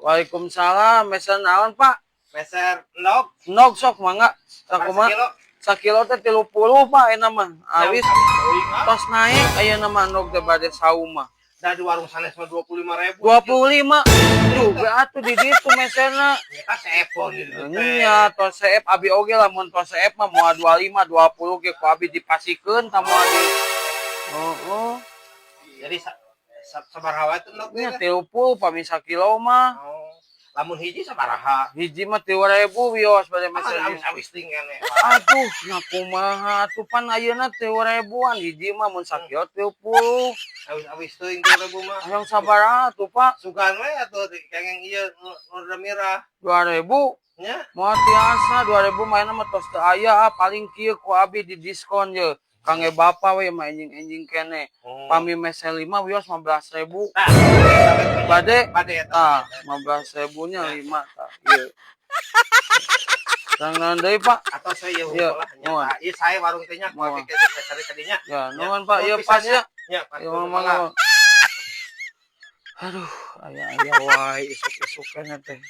Waalaikumsalam. Mesen naon, Pak? Meser nog. Nog sok mangga. Sakumaha? Sekilo. Sakilo teh 30, Pak, enak mah. Awis Yang tos naik ayeuna mah nog teh bade saum mah. dari warung sanes mah 25.000. 25. Duh, atuh di ditu mesenna. Eta seepon gitu. Nya tos seep abi oge lamun tos seep mah moal 25 20 ge ku abi dipasikeun ta moal di. Heeh. Jadi sabaraha itu nog Nya teh? 30 pami sakilo mah. Oh. Lamun hiji sabaraha? Hiji mah 3.000 wios bade Mesen mesen. awis ting kene. Aduh, nah kumaha atuh pan ayeuna 3.000-an hiji mah mun sakilo 30. Awis teuing 2.000 mah. Hayang sabaraha atuh, Pak? Sugan we atuh kengeng ieu nu merah. 2.000. Nya? Moal tiasa 2.000 mah mah tos teu aya paling kieu ku abi di diskon ye. Kangge bapa we mah enjing kene. Pami mese 5 wios 15.000. Bade tah 15.000 nya 5 tah ieu. Jangan deui, Pak. Atau saya Iya, nuhun. Ieu saya warung teh nya ku pikir cari tadinya. Ya, nuhun Pak, ieu pas ya. Ya, Ya, mangga. Aduh, aya wae isuk-isuk keneh teh.